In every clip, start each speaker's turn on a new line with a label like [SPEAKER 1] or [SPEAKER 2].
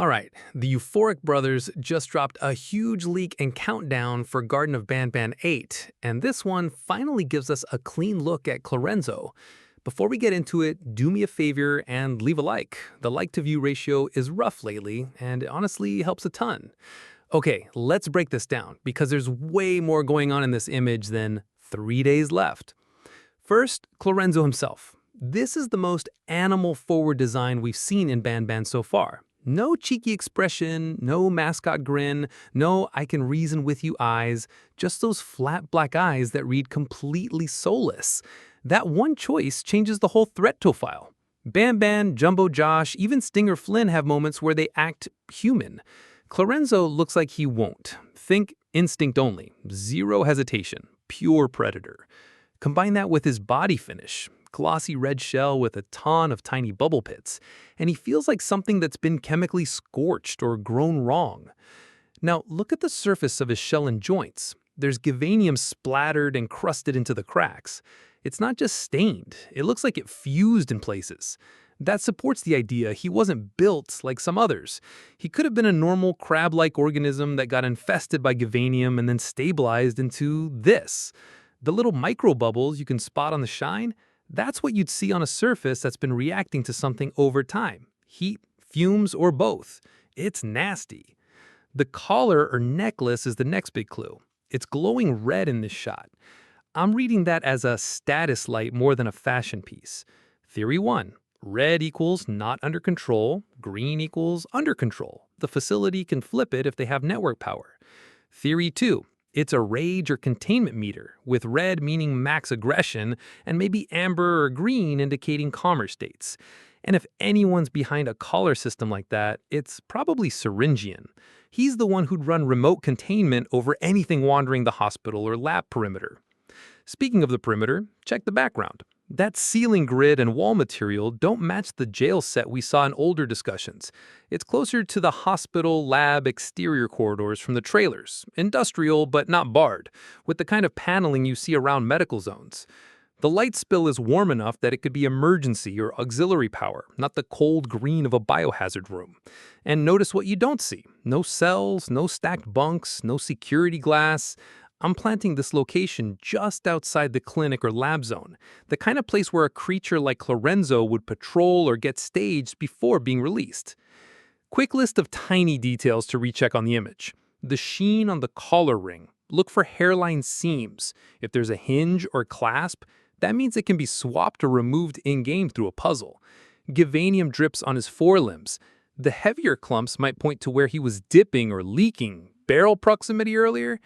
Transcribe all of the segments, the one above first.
[SPEAKER 1] All right, the Euphoric Brothers just dropped a huge leak and countdown for Garden of Banban 8, and this one finally gives us a clean look at Chlorenzo. Before we get into it, do me a favor and leave a like. The like-to-view ratio is rough lately, and it honestly helps a ton. Okay, let's break this down, because there's way more going on in this image than 3 days left. First, Chlorenzo himself. This is the most animal-forward design we've seen in Banban so far. No cheeky expression, no mascot grin, no I can reason with you eyes, just those flat black eyes that read completely soulless. That one choice changes the whole threat profile. Banban, Jumbo Josh, even Stinger Flynn have moments where they act human. Chlorenzo looks like he won't. Think instinct only, zero hesitation, pure predator. Combine that with his body finish. Glossy red shell with a ton of tiny bubble pits, and he feels like something that's been chemically scorched or grown wrong. Now, look at the surface of his shell and joints. There's givanium splattered and crusted into the cracks. It's not just stained, it looks like it fused in places. That supports the idea he wasn't built like some others. He could have been a normal crab-like organism that got infested by givanium and then stabilized into this. The little micro bubbles you can spot on the shine, that's what you'd see on a surface that's been reacting to something over time. Heat, fumes, or both. It's nasty. The collar or necklace is the next big clue. It's glowing red in this shot. I'm reading that as a status light more than a fashion piece. Theory 1. Red equals not under control, green equals under control. The facility can flip it if they have network power. Theory 2. It's a rage or containment meter, with red meaning max aggression and maybe amber or green indicating calmer states. And if anyone's behind a collar system like that, it's probably Syringian. He's the one who'd run remote containment over anything wandering the hospital or lab perimeter. Speaking of the perimeter, check the background. That ceiling grid and wall material don't match the jail set we saw in older discussions. It's closer to the hospital lab exterior corridors from the trailers, industrial but not barred, with the kind of paneling you see around medical zones. The light spill is warm enough that it could be emergency or auxiliary power, not the cold green of a biohazard room. And notice what you don't see. No cells, no stacked bunks, no security glass. I'm planting this location just outside the clinic or lab zone, the kind of place where a creature like Chlorenzo would patrol or get staged before being released. Quick list of tiny details to recheck on the image. The sheen on the collar ring. Look for hairline seams. If there's a hinge or clasp, that means it can be swapped or removed in-game through a puzzle. Givanium drips on his forelimbs. The heavier clumps might point to where he was dipping or leaking. Barrel proximity earlier?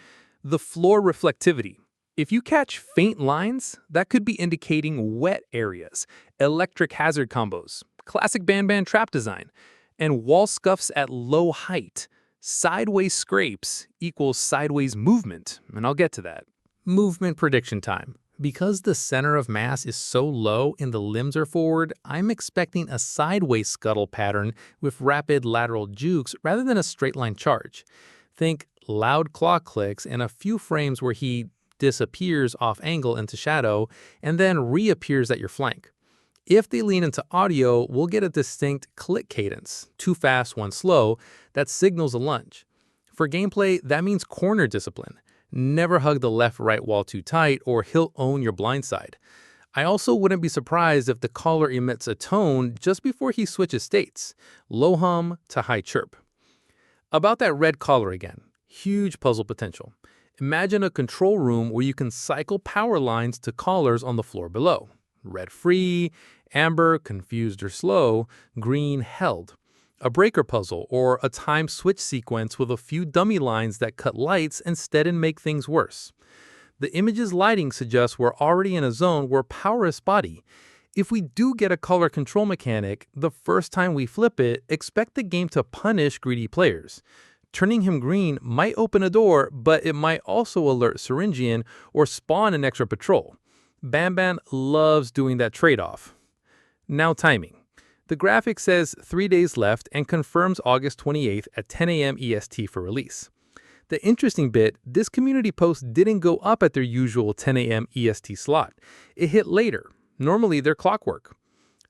[SPEAKER 1] The floor reflectivity. If you catch faint lines, that could be indicating wet areas, electric hazard combos, classic Banban trap design, and wall scuffs at low height. Sideways scrapes equals sideways movement, and I'll get to that. Movement prediction time. Because the center of mass is so low and the limbs are forward, I'm expecting a sideways scuttle pattern with rapid lateral jukes rather than a straight line charge. Think loud claw clicks and a few frames where he disappears off angle into shadow and then reappears at your flank. If they lean into audio, we'll get a distinct click cadence, two fast, one slow, that signals a lunge. For gameplay, that means corner discipline. Never hug the left-right wall too tight or he'll own your blind side. I also wouldn't be surprised if the collar emits a tone just before he switches states, low hum to high chirp. About that red collar again, huge puzzle potential. Imagine a control room where you can cycle power lines to collars on the floor below. Red free, amber, confused or slow, green held. A breaker puzzle or a time switch sequence with a few dummy lines that cut lights instead and make things worse. The image's lighting suggests we're already in a zone where power is spotty. If we do get a color control mechanic, the first time we flip it, expect the game to punish greedy players. Turning him green might open a door, but it might also alert Syringian or spawn an extra patrol. Banban loves doing that trade-off. Now timing. The graphic says 3 days left and confirms August 28th at 10 a.m. EST for release. The interesting bit, this community post didn't go up at their usual 10 a.m. EST slot. It hit later. Normally, they're clockwork.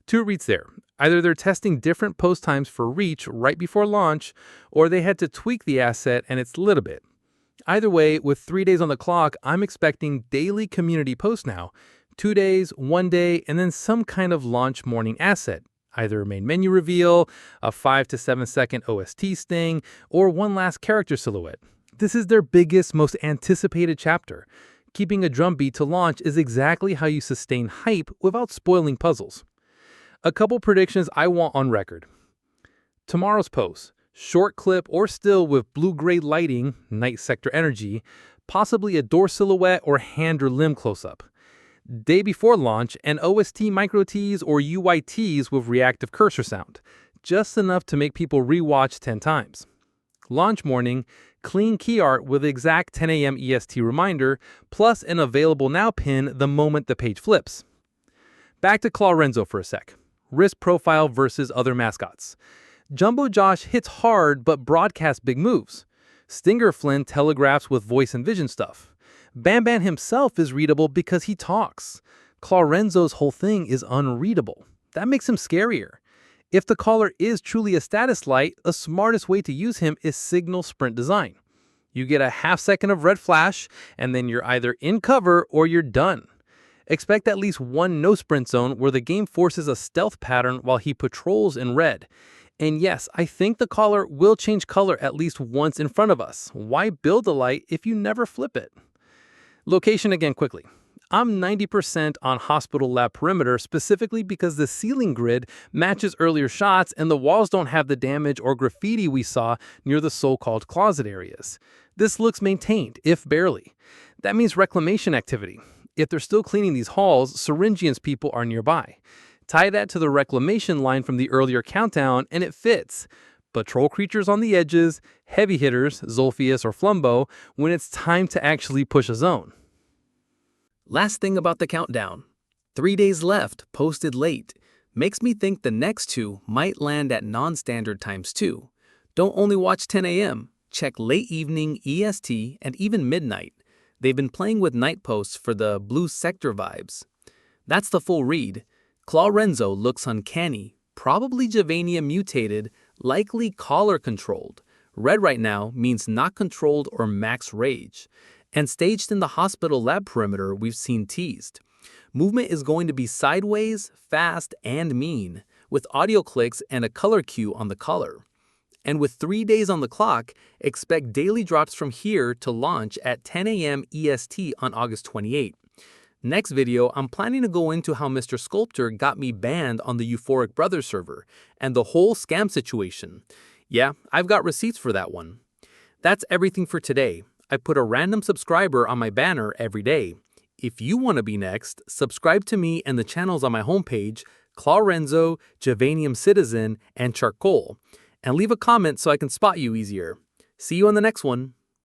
[SPEAKER 1] 2 reads there. Either they're testing different post times for reach right before launch, or they had to tweak the asset and it's lit a bit. Either way, with 3 days on the clock, I'm expecting daily community posts now. 2 days, 1 day, and then some kind of launch morning asset. Either a main menu reveal, a 5 to 7 second OST sting, or one last character silhouette. This is their biggest, most anticipated chapter. Keeping a drumbeat to launch is exactly how you sustain hype without spoiling puzzles. A couple predictions I want on record. Tomorrow's post, short clip or still with blue-gray lighting, night sector energy, possibly a door silhouette or hand or limb close-up. Day before launch, an OST micro tease or UI tease with reactive cursor sound, just enough to make people rewatch 10 times. Launch morning, clean key art with exact 10 a.m. EST reminder, plus an available now pin the moment the page flips. Back to Chlorenzo for a sec. Risk profile versus other mascots. Jumbo Josh hits hard but broadcasts big moves. Stinger Flynn telegraphs with voice and vision stuff. Banban himself is readable because he talks. Chlorenzo's whole thing is unreadable. That makes him scarier. If the caller is truly a status light, the smartest way to use him is signal sprint design. You get a half second of red flash, and then you're either in cover or you're done. Expect at least one no sprint zone where the game forces a stealth pattern while he patrols in red. And yes, I think the caller will change color at least once in front of us. Why build a light if you never flip it? Location again quickly. I'm 90% on hospital lab perimeter specifically because the ceiling grid matches earlier shots and the walls don't have the damage or graffiti we saw near the so-called closet areas. This looks maintained, if barely. That means reclamation activity. If they're still cleaning these halls, Syringians people are nearby. Tie that to the reclamation line from the earlier countdown and it fits. Patrol creatures on the edges, heavy hitters, Zolphius or Flumbo, when it's time to actually push a zone.
[SPEAKER 2] Last thing about the countdown. 3 days left, posted late. Makes me think the next two might land at non-standard times too. Don't only watch 10 a.m., check late evening EST and even midnight. They've been playing with night posts for the blue sector vibes. That's the full read. Chlorenzo looks uncanny, probably Javania mutated, likely collar controlled. Red right now means not controlled or max rage. And staged in the hospital lab perimeter we've seen teased. Movement is going to be sideways, fast, and mean, with audio clicks and a color cue on the color. And with 3 days on the clock, expect daily drops from here to launch at 10 a.m. EST on August 28. Next video, I'm planning to go into how Mr. Sculptor got me banned on the Euphoric Brothers server, and the whole scam situation. Yeah, I've got receipts for that one. That's everything for today. I put a random subscriber on my banner every day. If you want to be next, subscribe to me and the channels on my homepage, Chlorenzo, Javanium Citizen, and Charcoal, and leave a comment so I can spot you easier. See you on the next one.